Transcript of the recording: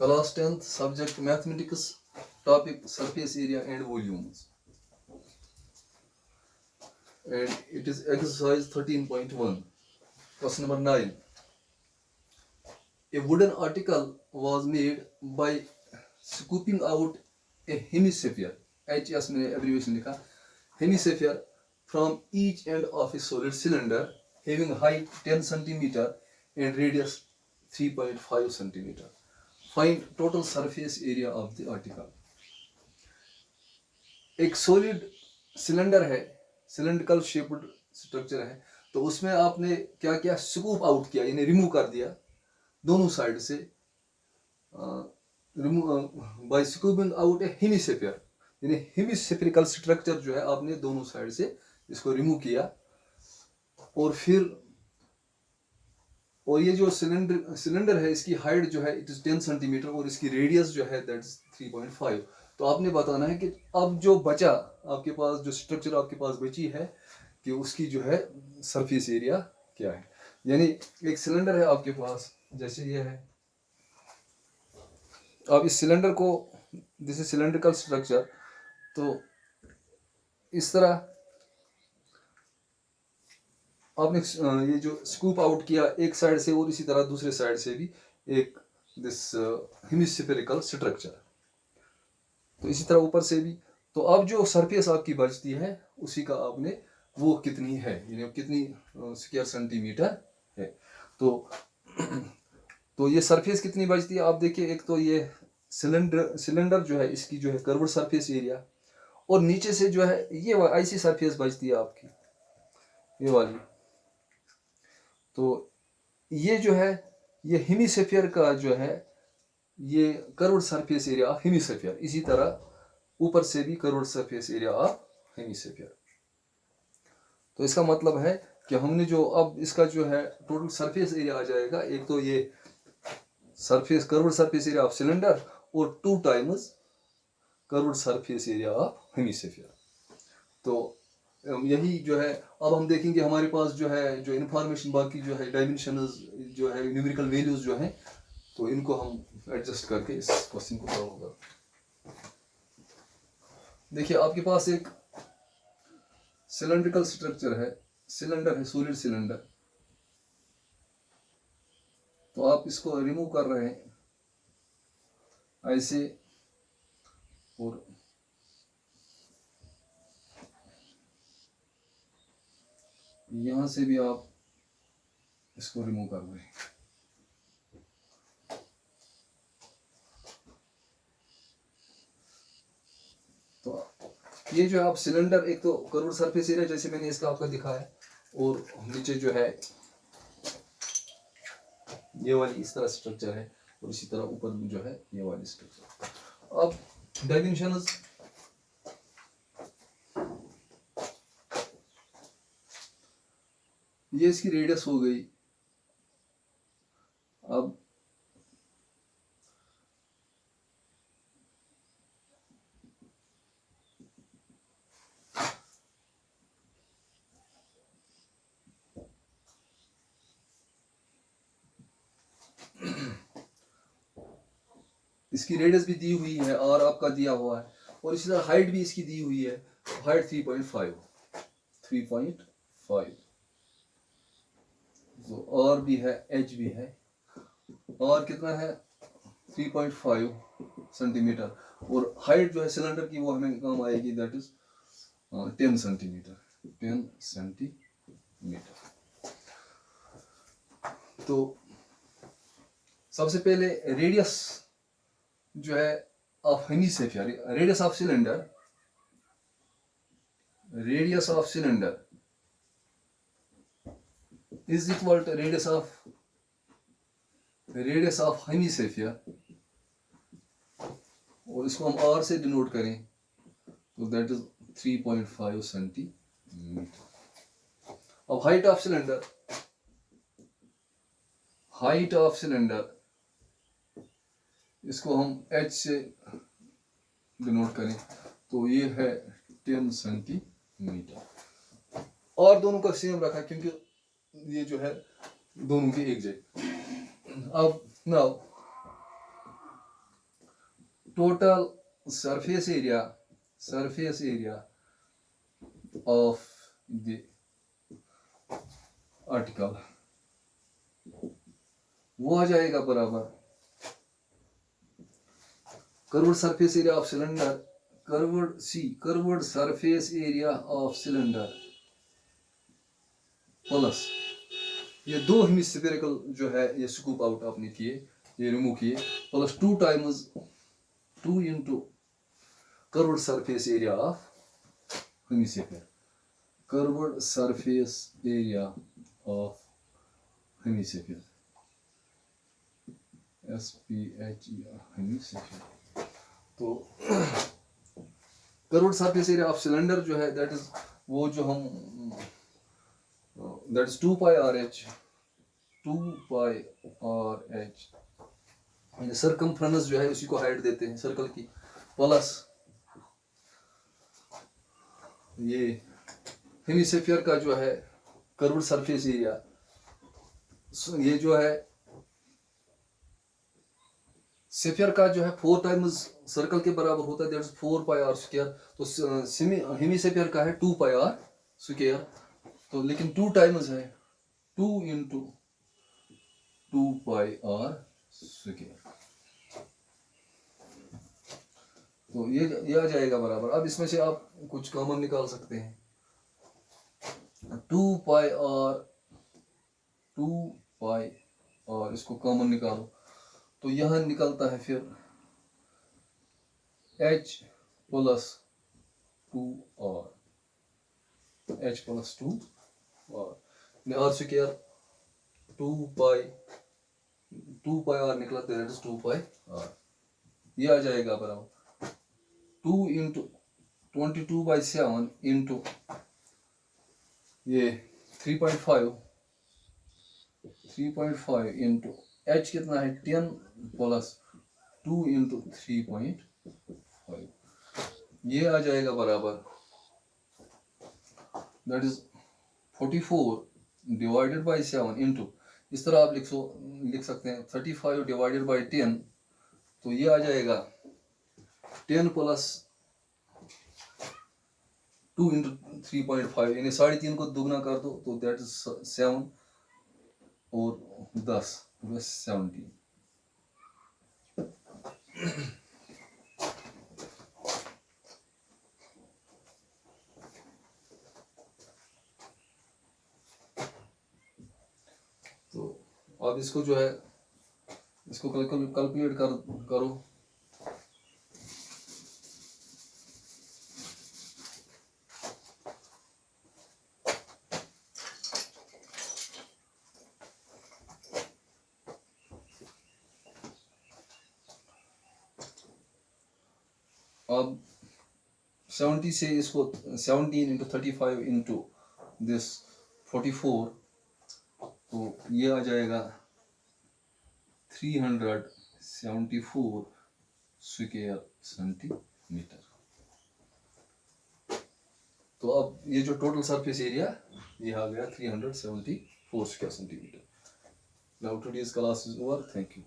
Class 10th, subject mathematics, topic surface area and volumes. And it is exercise 13.1. Question number 9. A wooden article was made by scooping out a hemisphere, HS मैंने abbreviation लिखा, hemisphere from each end of a solid cylinder having height 10 centimeter and radius 3.5 centimeter. Find total surface area of the article. एक solid cylinder है, cylindrical shaped structure है, तो उसमें आपने क्या किया, स्कूप आउट किया, यानी रिमूव कर दिया दोनों साइड से, बाय स्कूपिंग आउट ए हेमिस्फीयर, यानी हेमिस्फेरिकल स्ट्रक्चर जो है आपने दोनों साइड से इसको रिमूव किया, और फिर और ये जो सिलेंडर है इसकी हाइट जो है इट इज 10 सेंटीमीटर और इसकी रेडियस जो है दैट इज 3.5। तो आपने बताना है कि अब जो बचा आपके पास, जो स्ट्रक्चर आपके पास बची है, कि उसकी जो है सरफेस एरिया क्या है। यानी एक सिलेंडर है आपके पास, जैसे ये है, आप इस सिलेंडर को, दिस इज सिलेंड्रिकल स्ट्रक्चर, तो इस तरह आपने ये जो स्कूप आउट किया एक साइड से और इसी तरह दूसरे साइड से भी एक दिस हेमिस्फेरिकल स्ट्रक्चर, तो इसी तरह ऊपर से भी। तो अब जो सरफेस आपकी बचती है उसी का आपने वो कितनी है, यानी कितनी स्क्वायर सेंटीमीटर है। तो ये सरफेस कितनी बचती है आप देखिए, एक तो ये सिलेंडर जो है इसकी जो है कर्व्ड सरफेस एरिया, और नीचे से जो है ये ऐसी सरफेस बचती है आपकी, ये वाली। तो ये जो है ये हेमिस्फीयर का जो है ये curved surface area of hemisphere, इसी तरह ऊपर से भी curved surface area of hemisphere. तो इसका मतलब है कि हमने जो अब इसका जो है टोटल सरफेस एरिया आ जाएगा, एक तो ये surface curved surface area of cylinder और 2 times curved surface area of hemisphere. तो यही जो है, अब हम देखेंगे हमारे पास जो है जो इन्फॉर्मेशन बाकी जो है डायमेंशंस जो है न्यूमेरिकल वैल्यूज जो है, तो इनको हम एडजस्ट करके इस क्वेश्चन को सॉल्व होगा। देखिए आपके पास एक सिलेंड्रिकल स्ट्रक्चर है, सिलेंडर है, सॉलिड सिलेंडर, तो आप इसको रिमूव कर रहे हैं ऐसे, और यहां से भी आप इसको रिमूव कर रहे हैं। तो ये जो है आप सिलेंडर, एक तो कर्व्ड सरफेस एरिया जैसे मैंने इसका आपको दिखाया, और नीचे जो है ये वाली इस तरह स्ट्रक्चर है, और इसी तरह ऊपर जो है ये वाली स्ट्रक्चर। अब डायमेंशंस, ये इसकी रेडियस हो गई। अब इसकी रेडियस भी दी हुई है और आपका दिया हुआ है, और इसी तरह हाइट भी इसकी दी हुई है, हाइट 3.5, तो और भी है, एच भी है, और कितना है 3.5 सेंटीमीटर, और हाइट जो है सिलेंडर की वो हमें काम आएगी, दैट इज 10 सेंटीमीटर। तो सबसे पहले रेडियस जो है of hemisphere, radius of cylinder is equal to radius of hemisphere, और इसको हम आर से डिनोट करें तो दैट इज 3.5 सेंटीमीटर। अब हाइट ऑफ सिलेंडर इसको हम h से डिनोट करें तो ये है 10 सेंटीमीटर, और दोनों का सेम रखा क्योंकि ये जो है दोनों की एक जगह। अब now total surface area of the article वो आ जाएगा बराबर curved surface area of cylinder curved surface area of cylinder plus ये दो हेमिस्फेरिकल जो है ये स्कूप आउट आपने किए, ये रिमूव किए, plus 2 times 2 into curved surface area of hemisphere, curved surface area of hemisphere SPHER hemisphere. तो curved surface area of cylinder जो है दैट इज वो जो हम that is 2 pi r h circumference जो है उसी को हाइट देते हैं सर्कल की, प्लस ये हेमिस्फेयर का जो है कर्व्ड सरफेस एरिया ये जो है स्फीयर का जो है 4 टाइम्स सर्कल के बराबर होता है, that is 4 pi R square. तो हेमिस्फेयर का है 2 पाई आर स्क्वायर, तो लेकिन 2 टाइम्स है 2 इंटू 2 पाई आर स्क्वायर, तो ये आ जाएगा बराबर। अब इसमें से आप कुछ कॉमन निकाल सकते हैं, 2 पाई आर इसको कॉमन निकालो तो यहां निकलता है फिर h plus 2 R R square 2 pi R निकला तो दैट इज 2 पाई आर, ये आ जाएगा बराबर 2 इंटू 22/7 इंटू ये 3.5 इंटू h कितना है 10 प्लस 2 इंटू 3.5, ये आ जाएगा बराबर that is 44 divided by 7 into, इस तरह आप लिख सकते हैं 35 डिवाइडेड बाई 10, तो ये आ जाएगा 10 प्लस 2 इंटू 3.5 यानी 3.5 को दुगना कर दो तो दैट इज 7 और 10 बस 17। तो अब इसको जो है इसको कैलकुलेट करो। अब 70 से इसको 17 इंटू 35 इंटू दिस 44, तो ये आ जाएगा 374 स्क्वायर सेंटीमीटर। तो अब ये जो टोटल सरफेस एरिया ये आ गया 374 square centimetre. Now today's class is over, thank you.